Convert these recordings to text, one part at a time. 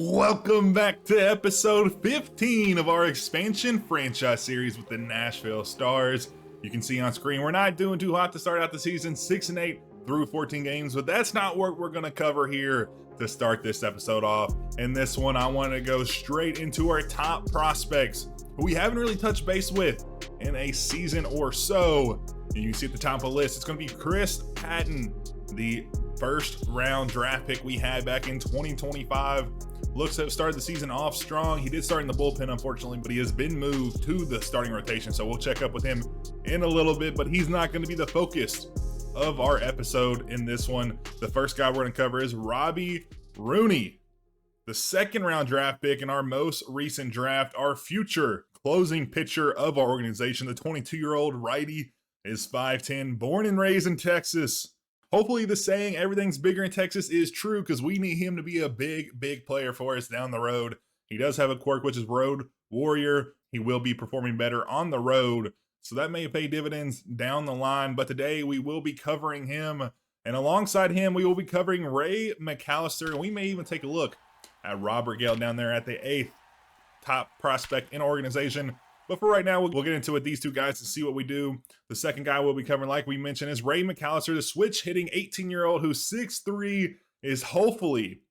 Welcome back to episode 15 of our expansion franchise series with the Nashville Stars. You can see on screen we're not doing too hot to start out the season, 6-8 through 14 games, but that's not what we're going to cover here to start this episode off. In this one, I want to go straight into our top prospects who we haven't really touched base with in a season or so. And you can see at the top of the list, it's going to be Chris Patton, the first round draft pick we had back in 2025. Looks to have started the season off strong. He did start in the bullpen, unfortunately, but he has been moved to the starting rotation. So we'll check up with him in a little bit, but he's not going to be the focus of our episode in this one. The first guy we're going to cover is Robby Rooney, the second round draft pick in our most recent draft, our future closing pitcher of our organization. The 22-year-old righty is 5'10", born and raised in Texas. Hopefully the saying everything's bigger in Texas is true, because we need him to be a big player for us down the road. He does have a quirk, which is road warrior. He will be performing better on the road, so that may pay dividends down the line. But today we will be covering him, and alongside him we will be covering Ray McAllister, and we may even take a look at Robert Gale down there at the 8th top prospect in our organization. But for right now, we'll get into it, these two guys, to see what we do. The second guy we'll be covering, like we mentioned, is Ray McAllister, the switch-hitting 18-year-old who's 6'3", is hopefully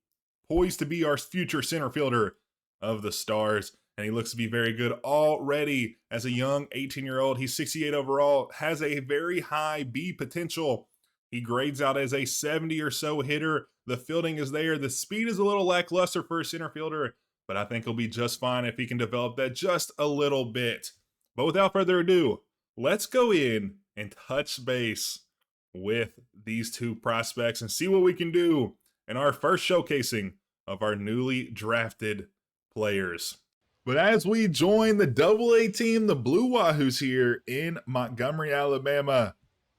poised to be our future center fielder of the Stars. And he looks to be very good already as a young 18-year-old. He's 68 overall, has a very high B potential. He grades out as a 70 or so hitter. The fielding is there. The speed is a little lackluster for a center fielder, but I think he'll be just fine if he can develop that just a little bit. But without further ado, let's go in and touch base with these two prospects and see what we can do in our first showcasing of our newly drafted players. But as we join the AA team, the Blue Wahoos here in Montgomery, Alabama,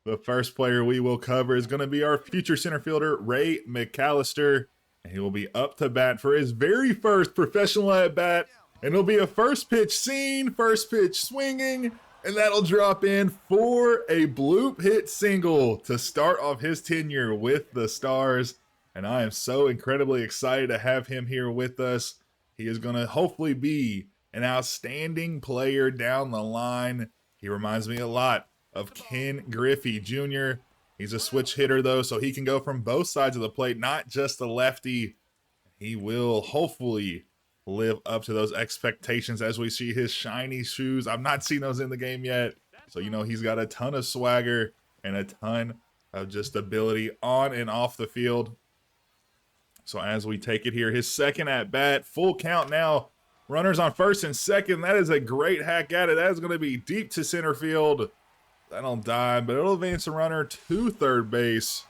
the first player we will cover is going to be our future center fielder, Ray McAllister. And he will be up to bat for his very first professional at bat. And it'll be a first pitch seen, first pitch swinging, and that'll drop in for a bloop hit single to start off his tenure with the Stars. And I am so incredibly excited to have him here with us. He is going to hopefully be an outstanding player down the line. He reminds me a lot of Ken Griffey Jr. He's a switch hitter, though, so he can go from both sides of the plate, not just the lefty. He will hopefully live up to those expectations as we see his shiny shoes. I've not seen those in the game yet. So, he's got a ton of swagger and a ton of just ability on and off the field. So as we take it here, his second at bat, full count now. Runners on first and second. That is a great hack at it. That is going to be deep to center field. That'll die, but it'll advance a runner to third base.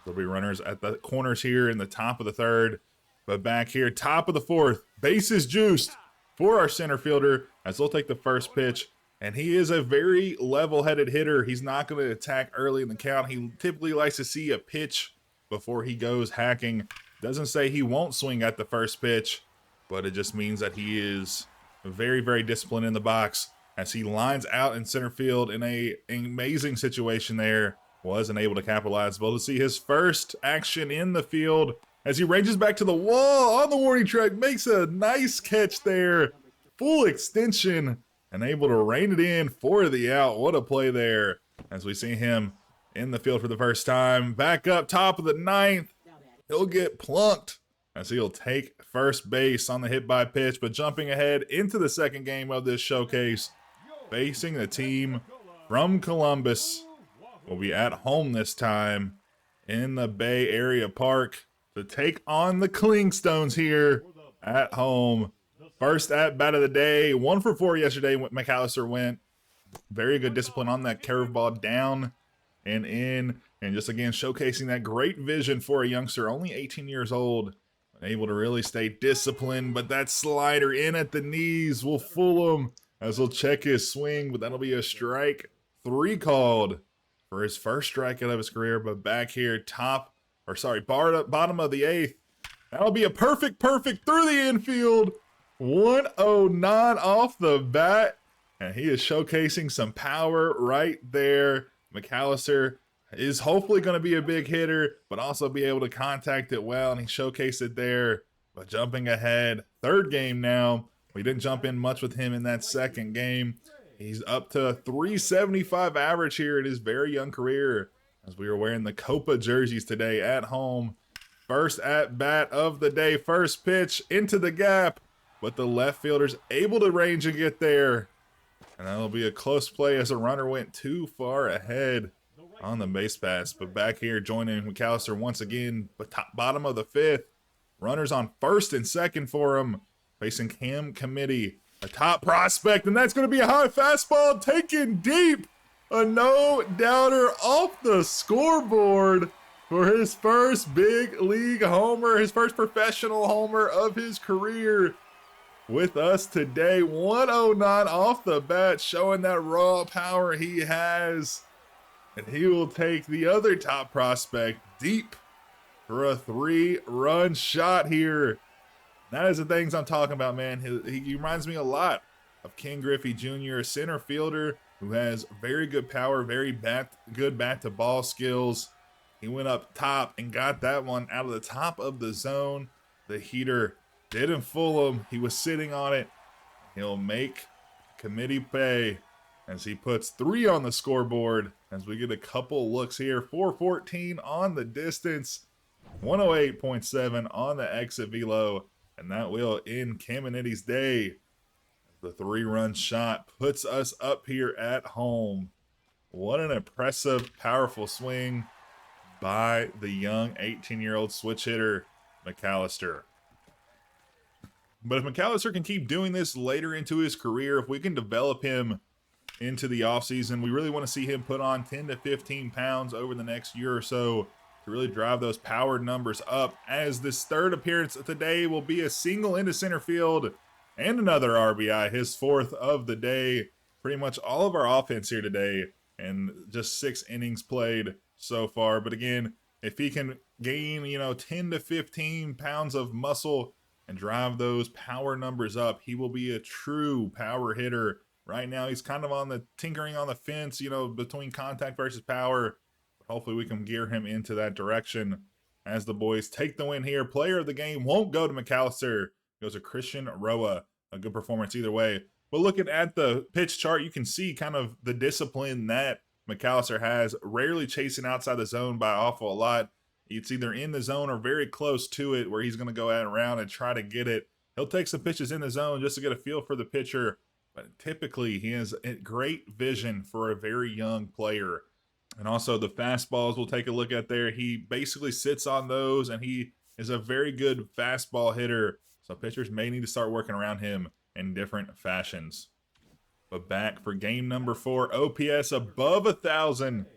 There'll be runners at the corners here in the top of the third. But back here, top of the fourth, bases juiced for our center fielder as they'll take the first pitch. And he is a very level-headed hitter. He's not going to attack early in the count. He typically likes to see a pitch before he goes hacking. Doesn't say he won't swing at the first pitch, but it just means that he is very disciplined in the box. As he lines out in center field in an amazing situation there, wasn't able to capitalize. But to see his first action in the field as he ranges back to the wall on the warning track, makes a nice catch there. Full extension and able to rein it in for the out. What a play there as we see him in the field for the first time. Back up top of the ninth. He'll get plunked as he'll take first base on the hit by pitch. But jumping ahead into the second game of this showcase, facing the team from Columbus, will be at home this time in the Bay Area Park to take on the Clingstones here at home. First at bat of the day, 1 for 4 yesterday. McAllister went. Very good discipline on that curveball, down and in, and just again showcasing that great vision for a youngster, only 18 years old, able to really stay disciplined. But that slider in at the knees will fool him as he'll check his swing, but that'll be a strike 3 called for his first strikeout of his career. But back here, bottom of the 8th, that'll be a perfect through the infield. 109 off the bat, and he is showcasing some power right there. McAllister is hopefully going to be a big hitter, but also be able to contact it well, and he showcased it there But jumping ahead, third game now. We didn't jump in much with him in that second game. He's up to a 375 average here in his very young career, as we are wearing the Copa jerseys today at home. First at bat of the day, first pitch into the gap, but the left fielder's able to range and get there. And that'll be a close play as the runner went too far ahead on the base pass. But back here joining McAllister once again, but bottom of the fifth. Runners on first and second for him, facing Cam Committee, a top prospect, and that's going to be a high fastball taken deep. A no-doubter off the scoreboard for his first big league homer, his first professional homer of his career. With us today, 109 off the bat, showing that raw power he has. And he will take the other top prospect deep for a 3-run shot here. That is the things I'm talking about, man. He reminds me a lot of Ken Griffey Jr., a center fielder who has very good power, very good bat-to-ball skills. He went up top and got that one out of the top of the zone. The heater didn't fool him. He was sitting on it. He'll make Committee pay as he puts 3 on the scoreboard as we get a couple looks here. 414 on the distance, 108.7 on the exit velo, and that will end Caminiti's day. The 3-run shot puts us up here at home. What an impressive, powerful swing by the young 18-year-old switch hitter, McAllister. But if McAllister can keep doing this later into his career, if we can develop him into the offseason, we really want to see him put on 10 to 15 pounds over the next year or so to really drive those power numbers up, as this third appearance today will be a single into center field and another RBI, his 4th of the day. Pretty much all of our offense here today, and just 6 innings played so far. But again, if he can gain, 10 to 15 pounds of muscle and drive those power numbers up, he will be a true power hitter. Right now, he's kind of on the tinkering on the fence, between contact versus power. Hopefully we can gear him into that direction as the boys take the win here. Player of the game won't go to McAllister. It goes to Christian Roa. A good performance either way. But looking at the pitch chart, you can see kind of the discipline that McAllister has, rarely chasing outside the zone by awful a lot. It's either in the zone or very close to it, where he's going to go out and around and try to get it. He'll take some pitches in the zone just to get a feel for the pitcher. But typically, he has a great vision for a very young player. And also the fastballs we'll take a look at there. He basically sits on those, and he is a very good fastball hitter. So pitchers may need to start working around him in different fashions. But back for game number 4, OPS above 1,000.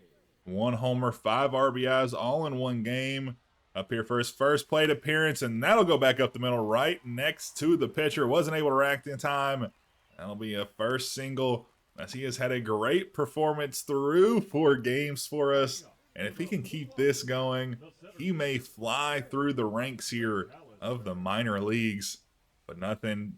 1 homer, 5 RBIs, all in one game. Up here for his first plate appearance, and that'll go back up the middle right next to the pitcher. Wasn't able to react in time. That'll be a first single, as he has had a great performance through 4 games for us. And if he can keep this going, he may fly through the ranks here of the minor leagues. But nothing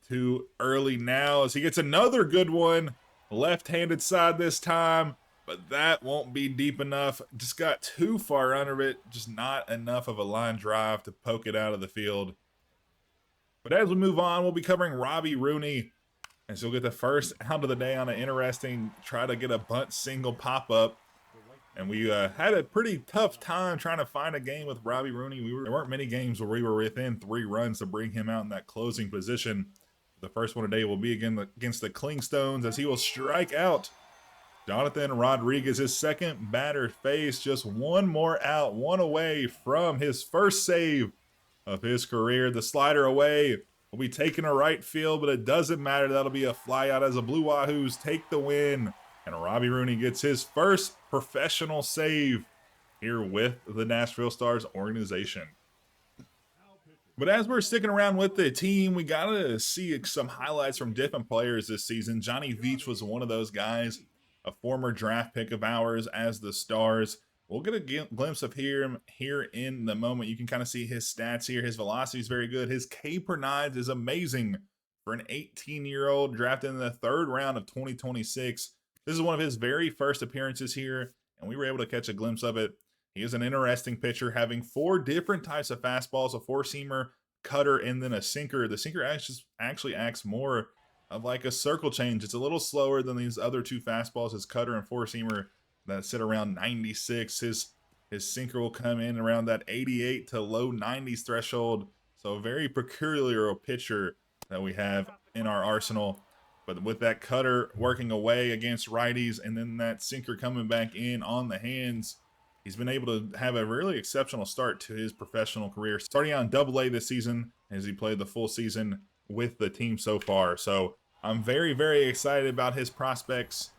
too early now, as he gets another good one. Left-handed side this time, but that won't be deep enough. Just got too far under it. Just not enough of a line drive to poke it out of the field. But as we move on, we'll be covering Robby Rooney. And so we'll get the first out of the day on an interesting try to get a bunt single pop-up. And we had a pretty tough time trying to find a game with Robby Rooney. There weren't many games where we were within 3 runs to bring him out in that closing position. The first one today will be against the Clingstones, as he will strike out Jonathan Rodriguez, his second batter face. Just 1 more out, 1 away from his first save of his career. The slider away will be taken to right field, but it doesn't matter. That'll be a fly out as the Blue Wahoos take the win. And Robby Rooney gets his first professional save here with the Nashville Stars organization. But as we're sticking around with the team, we got to see some highlights from different players this season. Johnny Veach was one of those guys, a former draft pick of ours as the Stars. We'll get a glimpse of him here in the moment. You can kind of see his stats here. His velocity is very good. His K per nines is amazing for an 18-year-old drafted in the 3rd round of 2026. This is one of his very first appearances here, and we were able to catch a glimpse of it. He is an interesting pitcher, having 4 different types of fastballs, a 4-seamer, cutter and then a sinker. The sinker actually acts more of like a circle change. It's a little slower than these other two fastballs, his cutter and four-seamer that sit around 96. His sinker will come in around that 88 to low 90s threshold. So a very peculiar pitcher that we have in our arsenal. But with that cutter working away against righties and then that sinker coming back in on the hands, he's been able to have a really exceptional start to his professional career. Starting out in Double-A this season as he played the full season with the team so far. So I'm very, very excited about his prospects.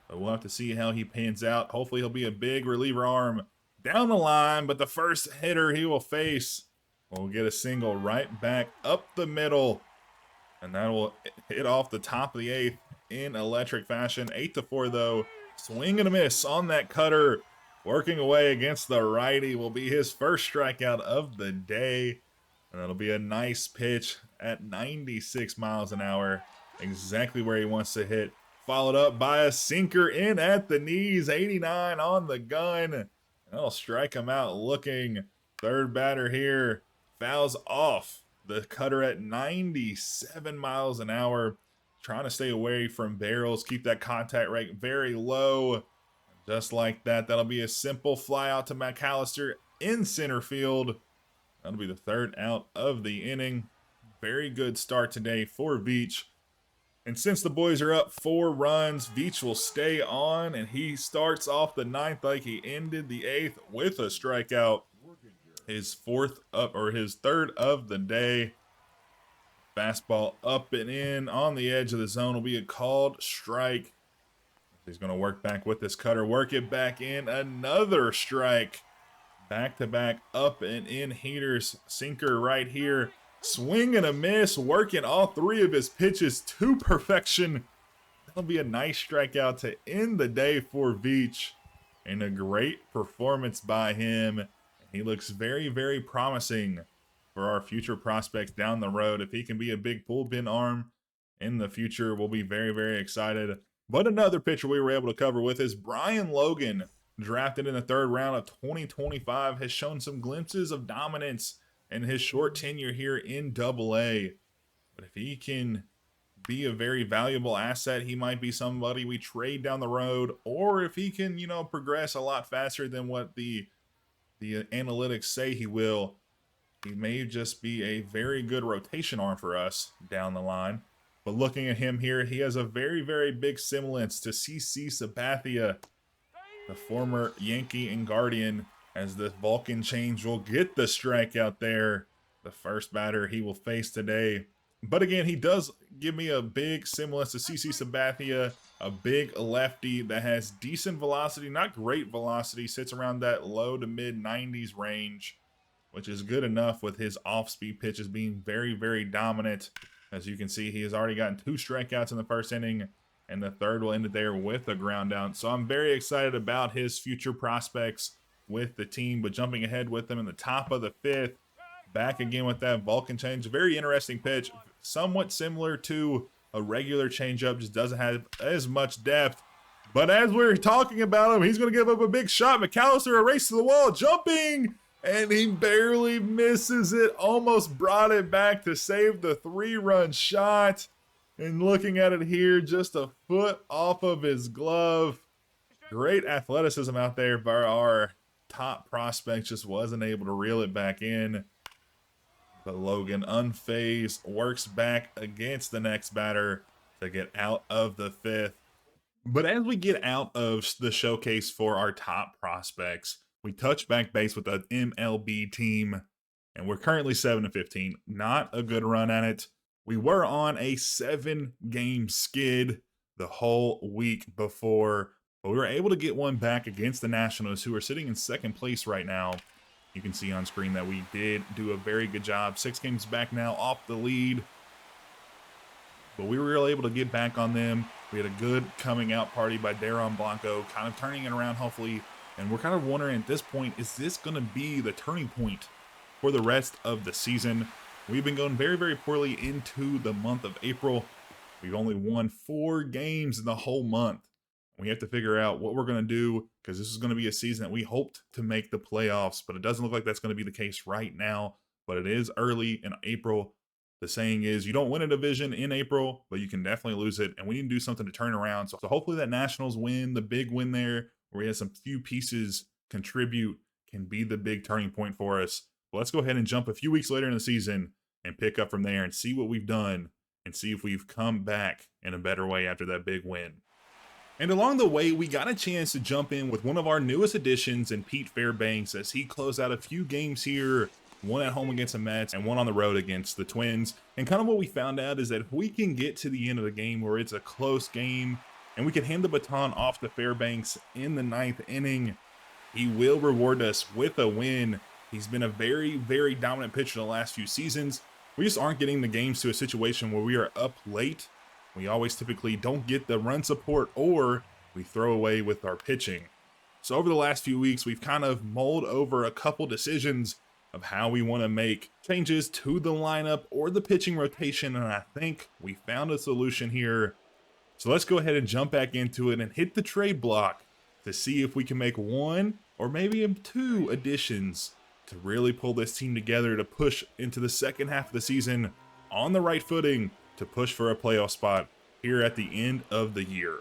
But we'll have to see how he pans out. Hopefully he'll be a big reliever arm down the line. But the first hitter he will face will get a single right back up the middle. And that will hit off the top of the 8th in electric fashion. 8-4 though. Swing and a miss on that cutter. Working away against the righty will be his first strikeout of the day. And that'll be a nice pitch at 96 miles an hour. Exactly where he wants to hit. Followed up by a sinker in at the knees. 89 on the gun. That'll strike him out looking. Third batter here fouls off the cutter at 97 miles an hour. Trying to stay away from barrels. Keep that contact rate very low. Just like that, that'll be a simple fly out to McAllister in center field. That'll be the third out of the inning. Very good start today for Veach. And since the boys are up 4 runs, Veach will stay on, and he starts off the 9th like he ended the 8th with a strikeout. His third of the day. Fastball up and in on the edge of the zone will be a called strike. He's going to work back with this cutter, work it back in, another strike. Back-to-back up and in heaters. Sinker right here. Swing and a miss, working all 3 of his pitches to perfection. That'll be a nice strikeout to end the day for Veach. And a great performance by him. He looks very, very promising for our future prospects down the road. If he can be a big bullpen arm in the future, we'll be very, very excited. But another pitcher we were able to cover with is Bryan Logan, drafted in the 3rd round of 2025, has shown some glimpses of dominance in his short tenure here in Double-A. But if he can be a very valuable asset, he might be somebody we trade down the road. Or if he can, progress a lot faster than what the analytics say he will, he may just be a very good rotation arm for us down the line. But looking at him here, he has a very, very big semblance to CC Sabathia, the former Yankee and Guardian, as the Vulcan change will get the strikeout there. The first batter he will face today. But again, he does give me a big semblance to CC Sabathia, a big lefty that has decent velocity, not great velocity, sits around that low to mid 90s range, which is good enough with his off-speed pitches being very, very dominant. As you can see, he has already gotten 2 strikeouts in the first inning, and the third will end it there with a ground out. So I'm very excited about his future prospects with the team, but jumping ahead with them in the top of the 5th, back again with that Vulcan change. Very interesting pitch, somewhat similar to a regular changeup, just doesn't have as much depth. But as we're talking about him, he's going to give up a big shot. McAllister, a race to the wall, jumping, and he barely misses it. Almost brought it back to save the 3-run shot. And looking at it here, just a foot off of his glove. Great athleticism out there by our top prospect, just wasn't able to reel it back in. But Logan, unfazed, works back against the next batter to get out of the 5th. But as we get out of the showcase for our top prospects, we touch back base with the MLB team, and we're currently 7-15. Not a good run at it. We were on a 7-game skid the whole week before, but we were able to get one back against the Nationals, who are sitting in 2nd place right now. You can see on screen that we did do a very good job. 6 games back now off the lead, but we were able to get back on them. We had a good coming out party by Daron Blanco, kind of turning it around hopefully. And we're kind of wondering at this point, is this going to be the turning point for the rest of the season? We've been going very, very poorly into the month of April. We've only won 4 games in the whole month. We have to figure out what we're going to do, because this is going to be a season that we hoped to make the playoffs, but it doesn't look like that's going to be the case right now. but it is early in April. The saying is you don't win a division in April, but you can definitely lose it. And we need to do something to turn around. So hopefully that Nationals win, the big win there, where we have some few pieces contribute, can be the big turning point for us. But let's go ahead and jump a few weeks later in the season and pick up from there and see what we've done and see if we've come back in a better way after that big win. And along the way, we got a chance to jump in with one of our newest additions in Pete Fairbanks as he closed out a few games here, one at home against the Mets and one on the road against the Twins. And kind of what we found out is that if we can get to the end of the game where it's a close game and we can hand the baton off to Fairbanks in the 9th inning, he will reward us with a win. He's been a very, very dominant pitcher the last few seasons. We just aren't getting the games to a situation where we are up late. We always typically don't get the run support or we throw away with our pitching. So over the last few weeks, we've kind of mulled over a couple decisions of how we want to make changes to the lineup or the pitching rotation, and I think we found a solution here. So let's go ahead and jump back into it and hit the trade block to see if we can make one or maybe 2 additions to really pull this team together to push into the second half of the season on the right footing to push for a playoff spot here at the end of the year.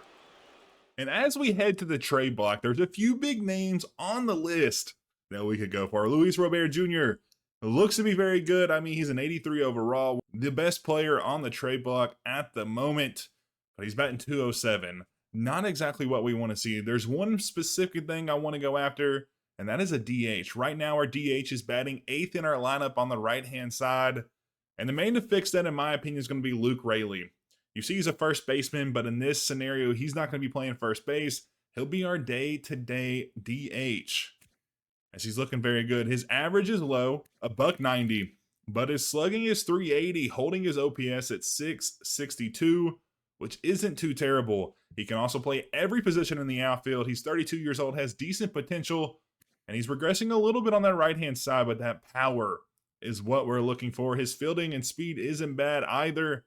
And as we head to the trade block, there's a few big names on the list that we could go for. Luis Robert Jr. looks to be very good. I mean, he's an 83 overall, the best player on the trade block at the moment, but he's batting .207. Not exactly what we want to see. There's one specific thing I want to go after, and that is a DH. Right now, our DH is batting 8th in our lineup on the right-hand side, and the main to fix that, in my opinion, is going to be Luke Raley. You see he's a first baseman, but in this scenario, he's not going to be playing first base. He'll be our day-to-day DH. As he's looking very good. His average is low, $190, but his slugging is .380, holding his OPS at .662, which isn't too terrible. He can also play every position in the outfield. He's 32 years old, has decent potential, and he's regressing a little bit on that right-hand side, but that power is what we're looking for. His fielding and speed isn't bad either,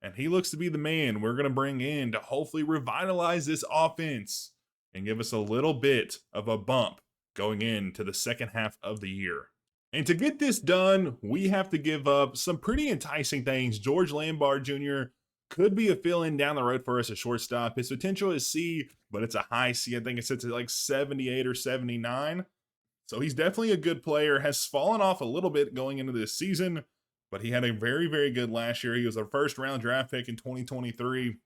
and he looks to be the man we're going to bring in to hopefully revitalize this offense and give us a little bit of a bump going into the second half of the year. And to get this done, we have to give up some pretty enticing things. George Lambar Jr. could be a fill-in down the road for us at shortstop. His potential is C, but it's a high C. I think it sits at like 78 or 79. So he's definitely a good player. Has fallen off a little bit going into this season, but he had a very, very good last year. He was a first-round draft pick in 2023.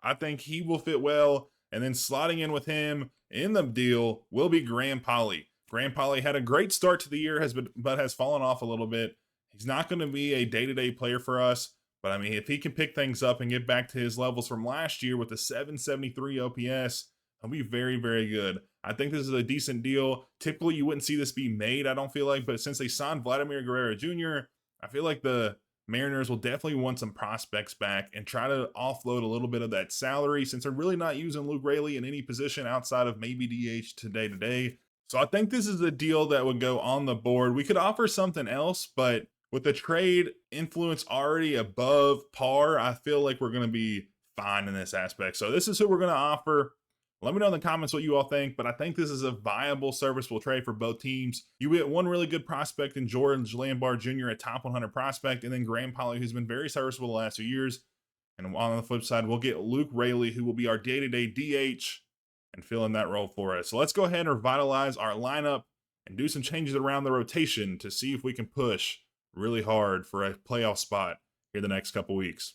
I think he will fit well. And then slotting in with him in the deal will be Graham Polley. Graham Polley had a great start to the year, but has fallen off a little bit. He's not going to be a day-to-day player for us, but I mean, if he can pick things up and get back to his levels from last year with the 773 OPS, he'll be very, very good. I think this is a decent deal. Typically, you wouldn't see this be made, I don't feel like, but since they signed Vladimir Guerrero Jr., I feel like the Mariners will definitely want some prospects back and try to offload a little bit of that salary since they're really not using Luke Raley in any position outside of maybe DH today to day. So I think this is a deal that would go on the board. We could offer something else, but with the trade influence already above par, I feel like we're going to be fine in this aspect. So this is who we're going to offer. Let me know in the comments what you all think, but I think this is a viable, serviceable trade for both teams. You get one really good prospect in George Lambar Jr., a top 100 prospect, and then Graham Polley, who's been very serviceable the last few years. And on the flip side, we'll get Luke Raley, who will be our day-to-day DH and fill in that role for us. So let's go ahead and revitalize our lineup and do some changes around the rotation to see if we can push really hard for a playoff spot here the next couple weeks.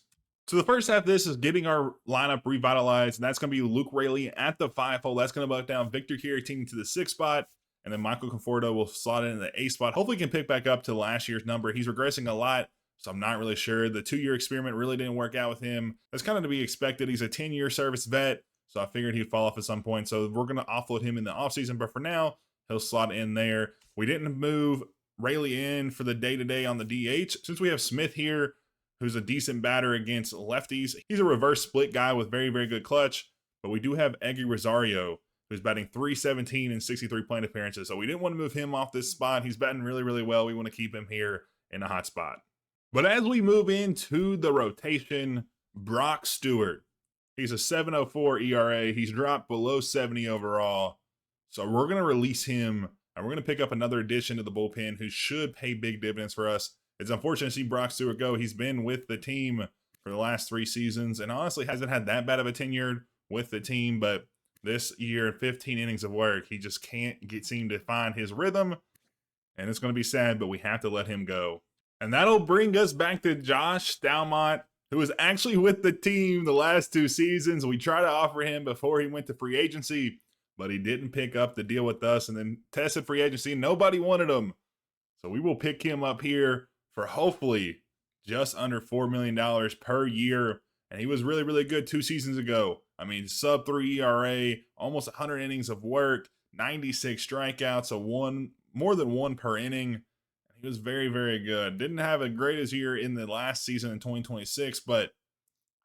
So the first half of this is getting our lineup revitalized, and that's going to be Luke Raley at the 5-hole. That's going to buck down Victor Caratini to the 6th spot, and then Michael Conforto will slot in the 8th spot. Hopefully he can pick back up to last year's number. He's regressing a lot, so I'm not really sure. The 2-year experiment really didn't work out with him. That's kind of to be expected. He's a 10-year service vet, so I figured he'd fall off at some point. So we're going to offload him in the offseason, but for now, he'll slot in there. We didn't move Raley in for the day-to-day on the DH. Since we have Smith here, who's a decent batter against lefties. He's a reverse split guy with very, very good clutch, but we do have Eggy Rosario, who's batting .317 in 63 plate appearances. So we didn't want to move him off this spot. He's batting really, really well. We want to keep him here in a hot spot. But as we move into the rotation, Brock Stewart, he's a 7.04 ERA. He's dropped below 70 overall. So we're going to release him And we're going to pick up another addition to the bullpen who should pay big dividends for us. It's unfortunate to see Brock Stewart go. He's been with the team for the last 3 seasons and honestly hasn't had that bad of a tenure with the team, but this year, 15 innings of work, he just can't seem to find his rhythm, and it's going to be sad, but we have to let him go. And that'll bring us back to Josh Stalmont, who was actually with the team the last 2 seasons. We tried to offer him before he went to free agency, but he didn't pick up the deal with us and then tested free agency. Nobody wanted him. So we will pick him up here for hopefully just under $4 million per year. And he was really, really good 2 seasons ago. I mean, sub 3 ERA, almost 100 innings of work, 96 strikeouts, so more than 1 per inning. He was very, very good. Didn't have a greatest year in the last season in 2026, but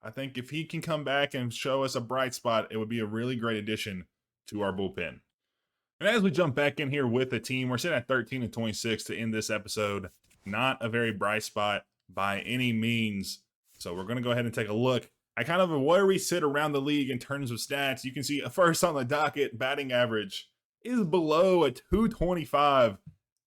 I think if he can come back and show us a bright spot, it would be a really great addition to our bullpen. And as we jump back in here with the team, we're sitting at 13-26 to end this episode. Not a very bright spot by any means. So we're going to go ahead and take a look at kind of where we sit around the league in terms of stats. You can see first on the docket, batting average is below a 225,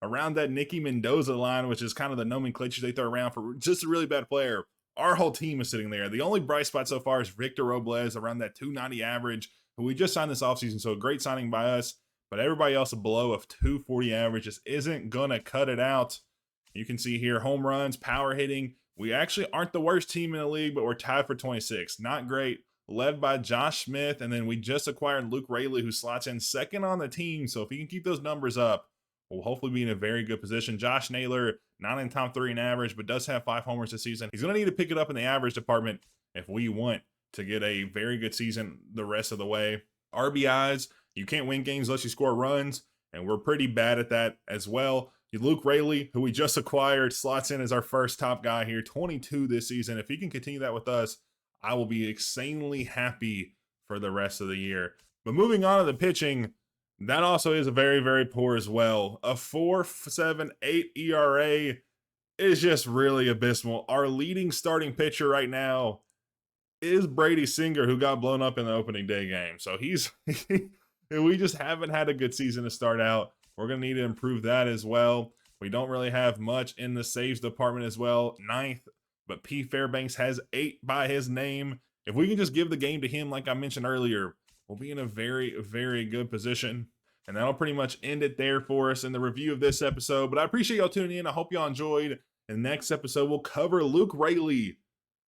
around that Nicky Mendoza line, which is kind of the nomenclature they throw around for just a really bad player. Our whole team is sitting there. The only bright spot so far is Victor Robles, around that 290 average, who we just signed this offseason, so a great signing by us. But everybody else below a 240 average just isn't going to cut it out. You can see here home runs, power hitting. We actually aren't the worst team in the league, but we're tied for 26. Not great. Led by Josh Smith, and then we just acquired Luke Raley, who slots in second on the team. So if he can keep those numbers up, we'll hopefully be in a very good position. Josh Naylor, not in top 3 in average, but does have 5 homers this season. He's going to need to pick it up in the average department if we want to get a very good season the rest of the way. RBIs, you can't win games unless you score runs, and we're pretty bad at that as well. Luke Raley, who we just acquired, slots in as our first top guy here, 22 this season. If he can continue that with us, I will be insanely happy for the rest of the year. But moving on to the pitching, that also is very, very poor as well. A 4.78 ERA is just really abysmal. Our leading starting pitcher right now is Brady Singer, who got blown up in the opening day game. So we just haven't had a good season to start out. We're going to need to improve that as well. We don't really have much in the saves department as well. 9th, but P. Fairbanks has 8 by his name. If we can just give the game to him, like I mentioned earlier, we'll be in a very, very good position. And that'll pretty much end it there for us in the review of this episode. But I appreciate y'all tuning in. I hope y'all enjoyed. In the next episode, we'll cover Luke Raley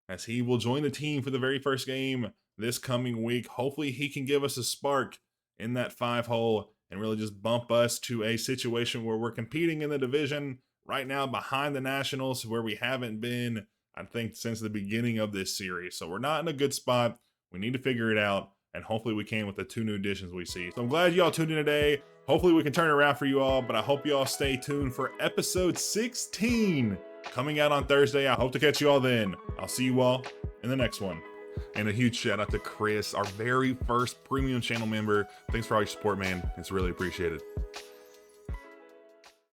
as he will join the team for the very first game this coming week. Hopefully he can give us a spark in that 5-hole and really just bump us to a situation where we're competing in the division right now behind the Nationals, where we haven't been, I think, since the beginning of this series. So we're not in a good spot. We need to figure it out, and hopefully we can with the 2 new additions we see. So I'm glad y'all tuned in today. Hopefully we can turn it around for you all, but I hope y'all stay tuned for episode 16 coming out on Thursday. I hope to catch you all then. I'll see you all in the next one. And a huge shout out to Chris, our very first premium channel member. Thanks for all your support, man. It's really appreciated.